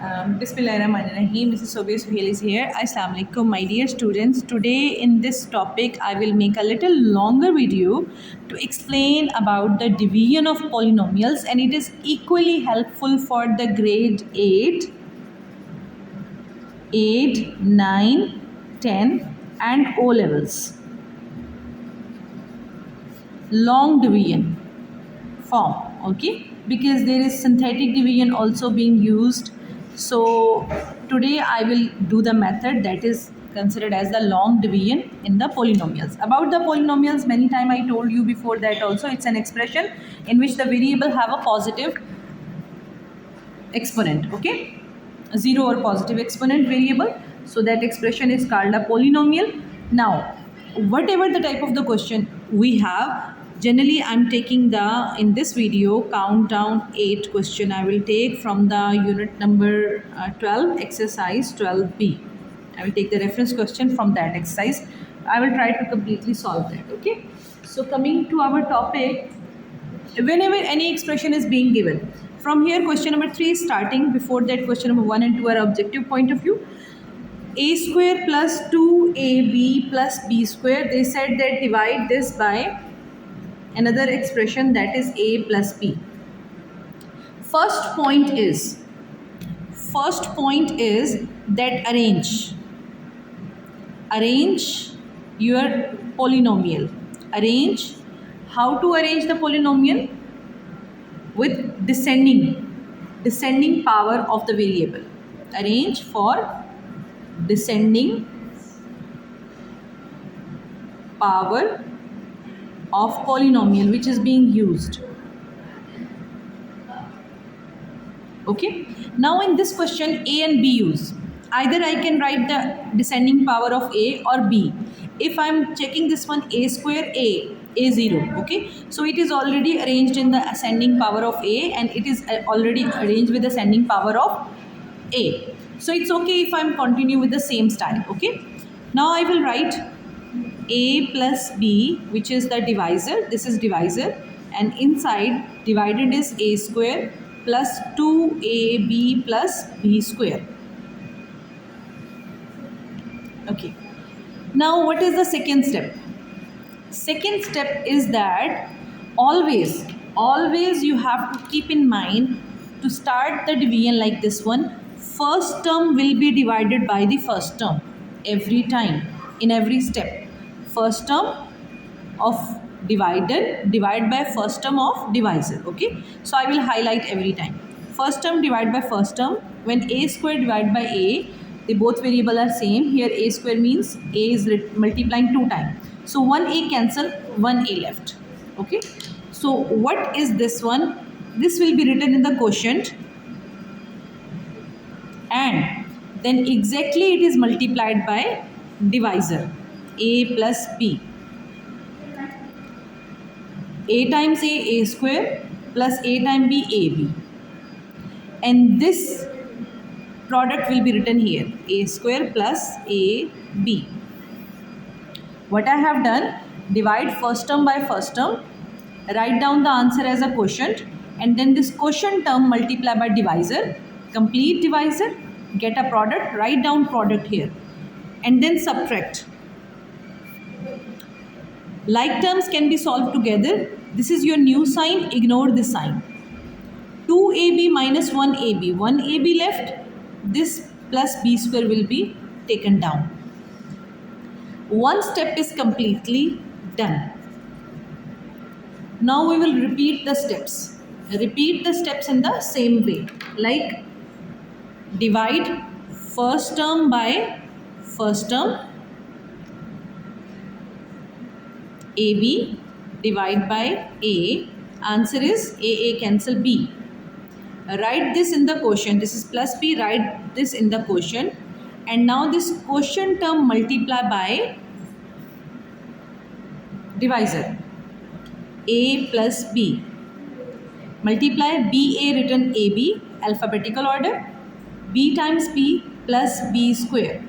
Bismillahirrahmanirrahim. This is Sobia Suhail is here. Assalamu alaikum, my dear students. Today in this topic, I will make a little longer video to explain about the division of polynomials, and it is equally helpful for the grade 8, 9, 10 and O levels. Long division form, okay, because there is synthetic division also being used. So today I will do the method that is considered as the long division in the polynomials. About the polynomials, many time I told you before that also, it's an expression in which the variable have a positive exponent, okay, a zero or positive exponent variable. So that expression is called a polynomial. Now whatever the type of the question we have, generally I'm taking the, in this video, countdown 8 question I will take from the unit number 12, exercise 12b. I will take the reference question from that exercise. I will try to completely solve that, okay. So coming to our topic, whenever any expression is being given, from here question number 3 is starting. Before that, question number 1 and 2 are objective point of view. A square plus 2ab plus b square, they said that divide this by another expression that is a plus b. First point is that arrange your polynomial. Arrange, how to arrange the polynomial? With descending power of the variable. Arrange for descending power of polynomial which is being used, okay. Now in this question, a and b use. Either I can write the descending power of a or b. If I'm checking this one, a square, a0, okay, so it is already arranged in the ascending power of a, and it is already arranged with the ascending power of a. So it's okay if I'm continue with the same style, okay. Now I will write a plus b, which is the divisor. This is divisor, and inside divided is a square plus 2ab plus b square, okay. Now what is the second step? Second step is that always you have to keep in mind to start the division like this one. First term will be divided by the first term every time, in every step. First term of divided divide by first term of divisor, okay. So I will highlight every time. First term divide by first term. When a square divide by a, they both variable are same. Here a square means a is multiplying 2 times. So 1a cancel, 1a left, okay. So what is this one? This will be written in the quotient, and then exactly it is multiplied by divisor, a plus b. A times a square plus a times b, ab. And this product will be written here, a square plus ab. What I have done, divide first term by first term, write down the answer as a quotient, and then this quotient term multiply by divisor, complete divisor, get a product, write down product here, and then subtract. Like terms can be solved together. This is your new sign, ignore this sign. 2ab minus 1ab, 1ab left, this plus b square will be taken down. One step is completely done. Now we will repeat the steps. Repeat the steps in the same way, like divide first term by first term, ab, divide by a, answer is a cancel b. Write this in the quotient, this is plus b, write this in the quotient, and now this quotient term multiply by divisor, a plus b. Multiply ba written ab, alphabetical order, b times b plus b square,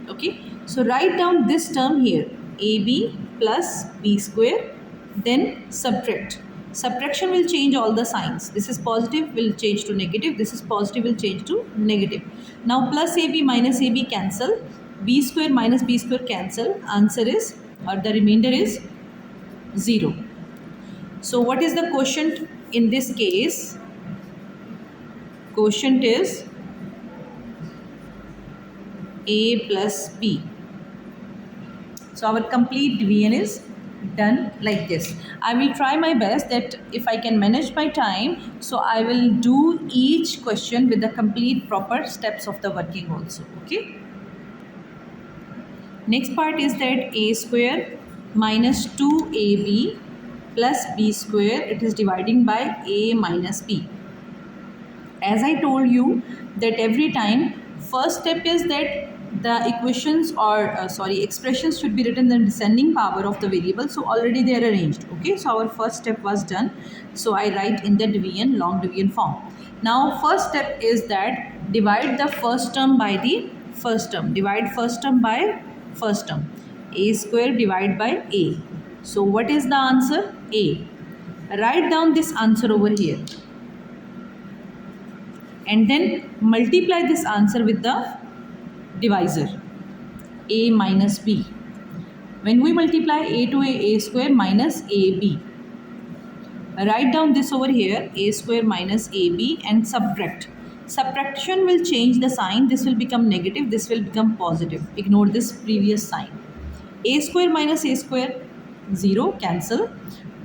okay. So write down this term here, ab plus b square, then subtract. Subtraction will change all the signs. This is positive will change to negative. This is positive will change to negative. Now plus AB minus AB cancel. B square minus B square cancel. Answer is, or the remainder is 0. So what is the quotient in this case? Quotient is A plus B. So our complete division is done like this. I will try my best that if I can manage my time, so I will do each question with the complete proper steps of the working also. Okay. Next part is that A square minus 2AB plus B square, it is dividing by A minus B. As I told you that every time, first step is that the equations or expressions should be written in the descending power of the variable. So already they are arranged. Okay, so our first step was done. So I write in the division, long division form. Now first step is that divide the first term by the first term. Divide first term by first term. A square divided by A. So what is the answer? A. Write down this answer over here. And then multiply this answer with the divisor, A minus B. When we multiply A to A square minus AB. Write down this over here, A square minus AB, and subtract. Subtraction will change the sign. This will become negative, this will become positive. Ignore this previous sign. A square minus A square, 0, cancel.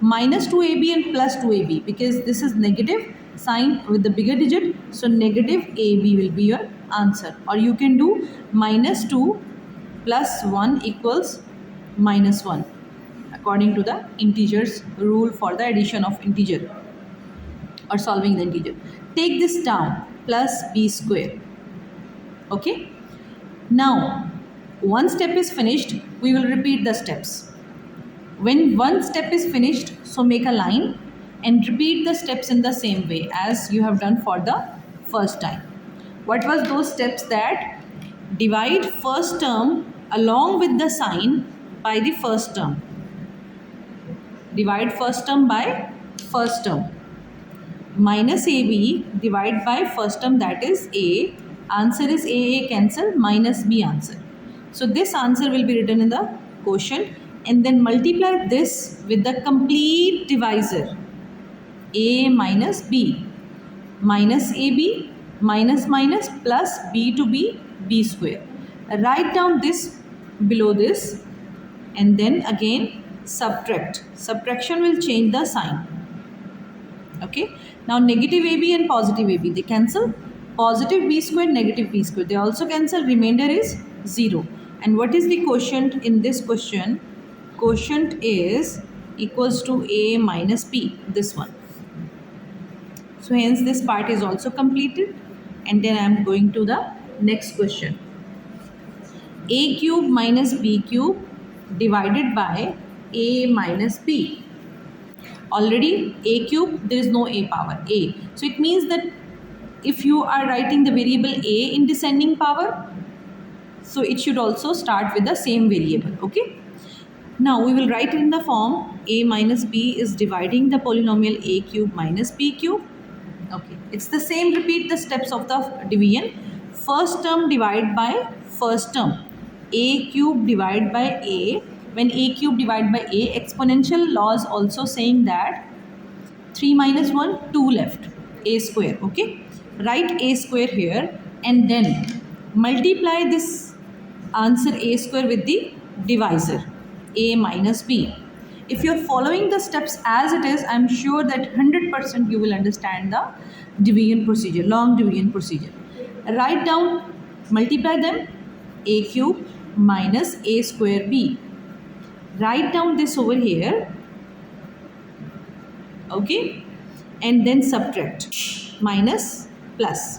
Minus 2AB and plus 2AB, because this is negative sign with the bigger digit, so negative AB will be your answer. Or you can do minus 2 plus 1 equals minus 1 according to the integers rule for the addition of integer or solving the integer. Take this down, plus B square. Okay. Now one step is finished, we will repeat the steps. When one step is finished, so make a line and repeat the steps in the same way as you have done for the first time. What was those steps? That divide first term along with the sign by the first term. Divide first term by first term. Minus AB divide by first term, that is A. Answer is A cancel, minus B answer. So this answer will be written in the quotient, and then multiply this with the complete divisor, A minus B, minus AB, minus minus plus B to B, B square. Write down this below this, and then again subtract. Subtraction will change the sign. Okay. Now negative AB and positive AB, they cancel. Positive B square, negative B square, they also cancel. Remainder is 0. And what is the quotient in this question? Quotient is equals to A minus B, this one. So hence this part is also completed, and then I am going to the next question. A cube minus B cube divided by A minus B. Already A cube, there is no A power, A. So it means that if you are writing the variable A in descending power, so it should also start with the same variable. Okay. Now we will write in the form A minus B is dividing the polynomial A cube minus B cube. Okay, it's the same. Repeat the steps of the division. First term divide by first term. A cube divide by A. When A cube divide by A, exponential laws also saying that 3 minus 1, 2 left. A square. Okay, write A square here and then multiply this answer A square with the divisor, A minus B. If you are following the steps as it is, I am sure that 100% you will understand the division procedure, long division procedure. Write down, multiply them, A cube minus A square B. Write down this over here. Okay, and then subtract, minus plus.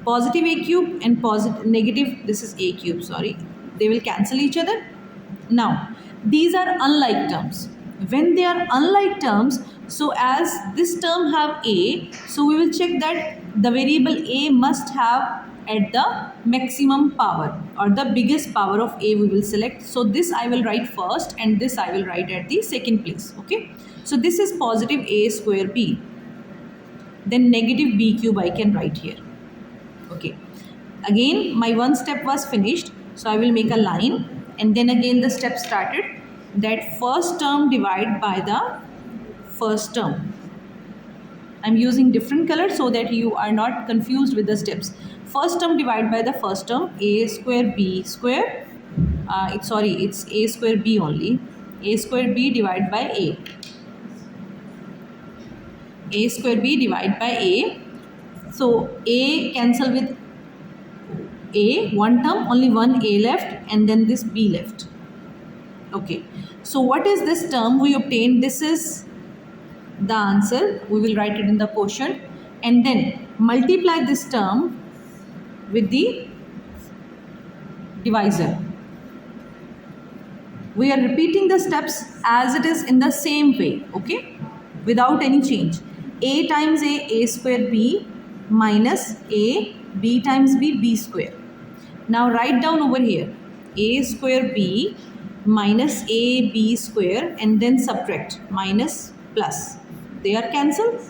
Positive A cube and positive negative, this is A cube, sorry, they will cancel each other. Now these are unlike terms. When they are unlike terms, so as this term have A, so we will check that the variable A must have at the maximum power or the biggest power of A we will select. So this I will write first and this I will write at the second place. Okay, So this is positive a square b. Then negative b cube I can write here. Okay. Again, my one step was finished. So I will make a line, and then again the step started. That first term divide by the first term. I'm using different colors so that you are not confused with the steps. First term divide by the first term, a square b square. It's a square b only. A square b divide by a. A square b divide by a. So a cancel with a, one term, only one a left, and then this b left. Okay. So what is this term we obtained? This is the answer. We will write it in the quotient, and then multiply this term with the divisor. We are repeating the steps as it is in the same way, okay, without any change. A times a square b minus a, b times b square. Now write down over here a square b minus a b square, and then subtract minus plus. They are cancelled.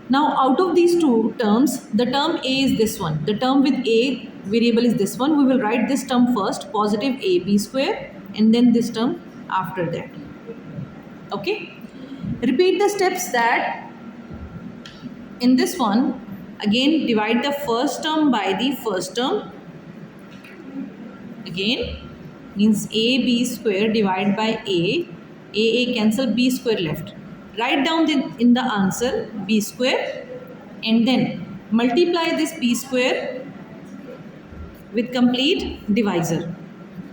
Now out of these two terms, the term a is this one. The term with a variable is this one. We will write this term first, positive ab square, and then this term after that. Okay. Repeat the steps. That in this one, again divide the first term by the first term. Again means ab square divide by a cancel, b square left. Write down in the answer b square, and then multiply this b square with complete divisor.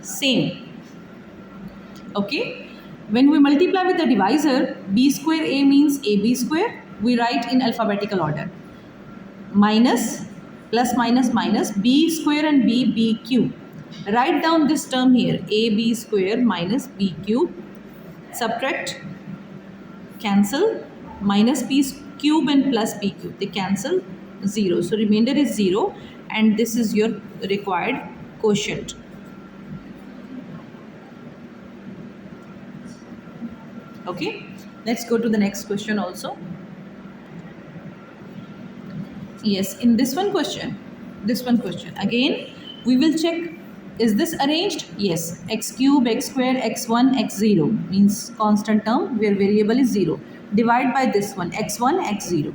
Same. Okay. When we multiply with the divisor, b square a means ab square. We write in alphabetical order. Minus, plus minus minus, b square and b cube. Write down this term here, ab square minus b cube. Subtract, cancel, minus b cube and plus b cube. They cancel, 0. So remainder is 0, and this is your required quotient. Okay, let's go to the next question also. Yes, in this one question again we will check, is this arranged? Yes, x cube, x square, x1, x0 means constant term where variable is 0. Divide by this one, x1, x0.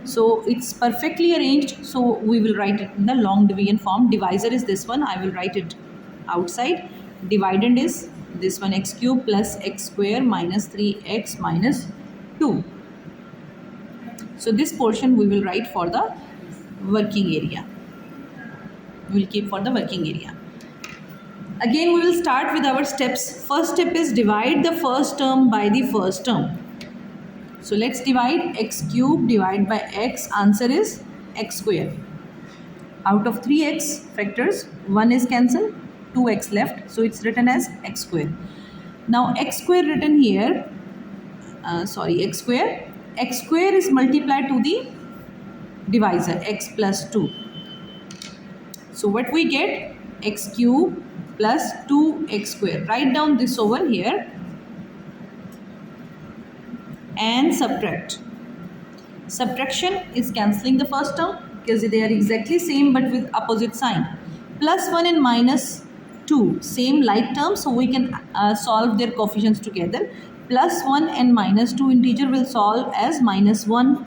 So it's perfectly arranged. So we will write it in the long division form. Divisor is this one. I will write it outside. Dividend is this one, x cube plus x square minus 3x minus 2. So this portion we will write for the working area. We will keep for the working area. Again we will start with our steps. First step is divide the first term by the first term. So let's divide x cube divide by x. Answer is x square. Out of 3x factors, 1 is cancelled, 2x left. So it's written as x square. Now x square written here, x square. X square is multiplied to the divisor, x plus 2. So what we get? X cube plus 2x square. Write down this over here and subtract. Subtraction is cancelling the first term because they are exactly same but with opposite sign. Plus 1 and minus 2, same like terms, so we can solve their coefficients together. Plus 1 and minus 2 integer will solve as minus 1.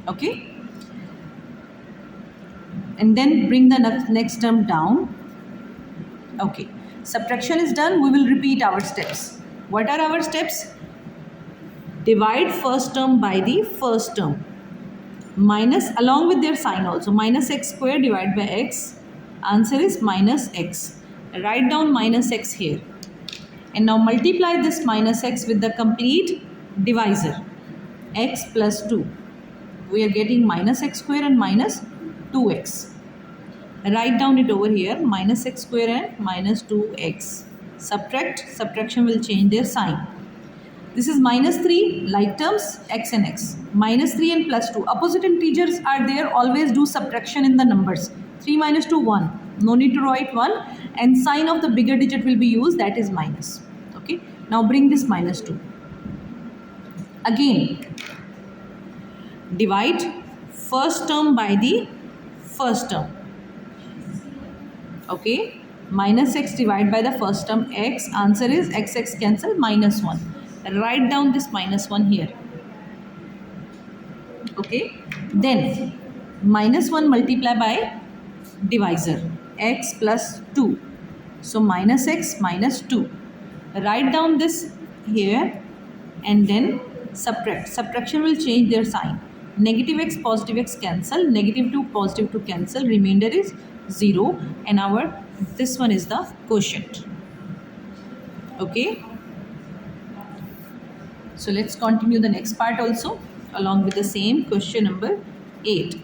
Okay. And then bring the next term down. Okay. Subtraction is done. We will repeat our steps. What are our steps? Divide first term by the first term. Minus along with their sign also. Minus x square divided by x. Answer is minus x. Write down minus x here. And now multiply this minus x with the complete divisor. X plus 2. We are getting minus x square and minus 2x. Write down it over here. Minus x square and minus 2x. Subtract. Subtraction will change their sign. This is minus 3, like terms, x and x. Minus 3 and plus 2. Opposite integers are there. Always do subtraction in the numbers. 3 minus 2, 1. No need to write 1. And sign of the bigger digit will be used. That is minus. Okay. Now bring this minus 2. Again, divide first term by the first term. Okay, minus x divided by the first term x. Answer is x cancel, minus 1. Write down this minus 1 here. Okay, then minus 1 multiply by divisor x plus 2. So minus x minus 2. Write down this here and then subtract. Subtraction will change their sign. Negative x positive x cancel, negative 2 positive 2 cancel, remainder is 0, and our this one is the quotient. Okay, so let's continue the next part also along with the same question number 8.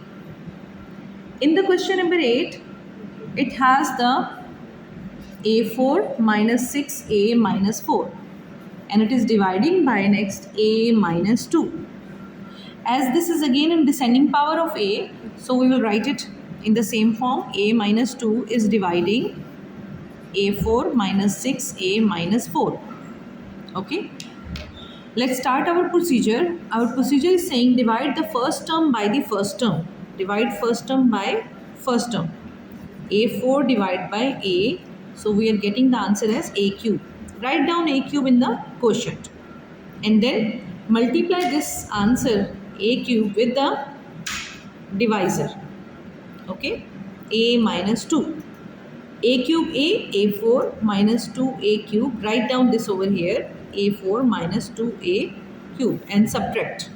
In the question number 8, it has the a4 minus 6a minus 4, and it is dividing by next a minus 2. As this is again in descending power of a, so we will write it in the same form. A minus 2 is dividing a4 minus 6a minus 4. Okay, let's start our procedure. Our procedure is saying divide the first term by the first term. Divide first term by first term. a4 divided by a, so we are getting the answer as a cube. Write down a cube in the quotient and then multiply this answer a cube with the divisor. Okay, a minus 2. A cube a4 minus 2a cube. Write down this over here, a4 minus 2a cube, and subtract.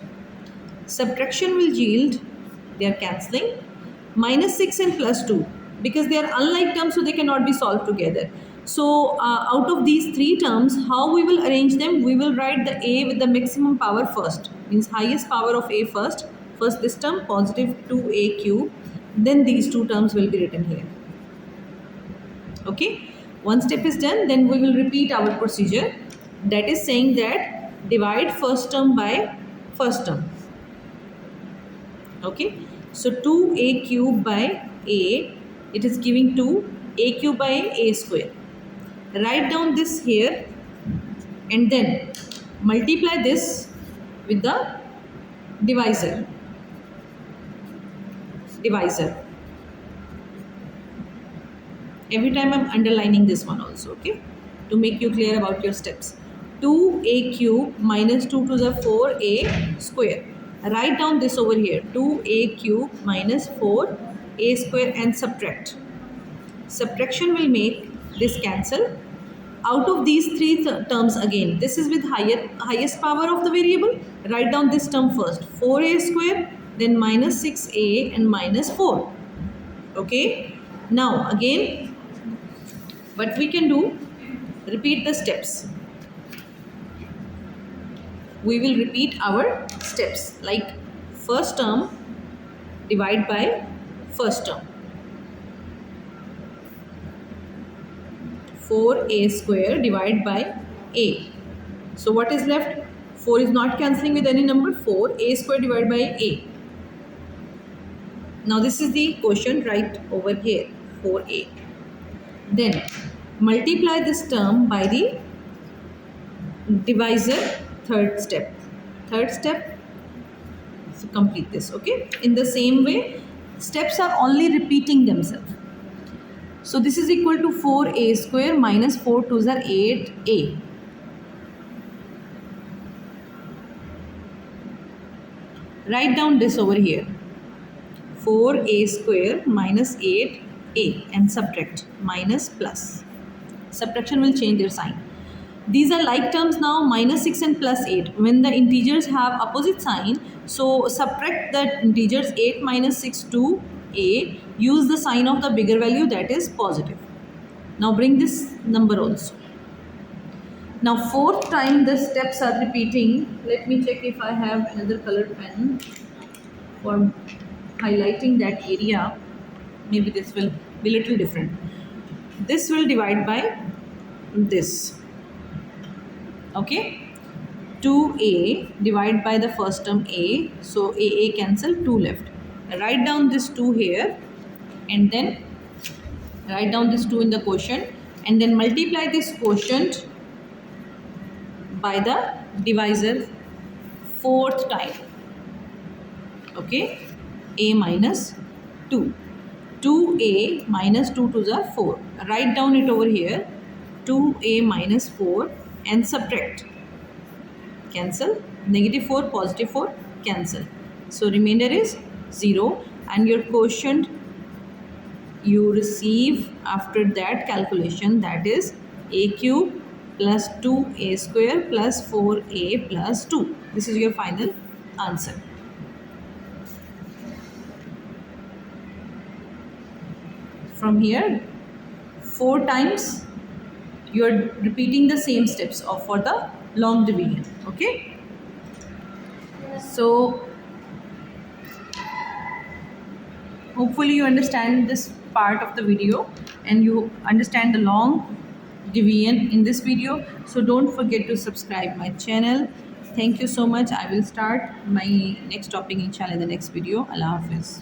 Subtraction will yield, they are cancelling, minus 6 and plus 2, because they are unlike terms, so they cannot be solved together. So out of these three terms, how we will arrange them? We will write the a with the maximum power first, means highest power of a first. First this term, positive 2a cube, then these two terms will be written here. Okay, one step is done, then we will repeat our procedure. That is saying that divide first term by first term. Okay, so 2a cube by a, it is giving 2a cube by a square. Write down this here and then multiply this with the divisor. Every time I'm underlining this one also, okay, to make you clear about your steps. 2a cube minus 2 to the 4a square. Write down this over here, 2a cube minus 4a square, and subtract. Subtraction will make this cancel. Out of these three terms, again, this is with highest power of the variable. Write down this term first, 4a square, then minus 6a and minus 4. Okay, now again what we can do, repeat the steps. We will repeat our steps, like first term divide by first term, 4a square divided by a. So what is left? 4 is not cancelling with any number, 4a square divided by a. Now this is the quotient right over here, 4a. Then multiply this term by the divisor, third step. So complete this. Okay, in the same way, steps are only repeating themselves. So this is equal to 4a square minus 4 2s are 8a. Write down this over here, 4a square minus 8a, and subtract, minus plus. Subtraction will change their sign. These are like terms now, minus 6 and plus 8. When the integers have opposite sign, so subtract the integers 8 minus 6 to a, use the sign of the bigger value, that is positive. Now bring this number also. Now fourth time the steps are repeating. Let me check if I have another colored pen for highlighting that area. Maybe this will be a little different. This will divide by this. Okay, 2a divided by the first term a, so a cancel, 2 left. Write down this 2 here and then write down this 2 in the quotient, and then multiply this quotient by the divisor fourth time. Okay, a minus 2. 2a minus 2 to the 4. Write down it over here. 2a minus 4 and subtract. Cancel. Negative 4, positive 4, cancel. So remainder is 0, and your quotient you receive after that calculation, that is a cube plus 2a square plus 4a plus 2. This is your final answer. From here, 4 times you are repeating the same steps of for the long division. Okay, so hopefully you understand this part of the video and you understand the long division in this video. So don't forget to subscribe my channel. Thank you so much. I will start my next topic inshallah in the next video. Allah Hafiz.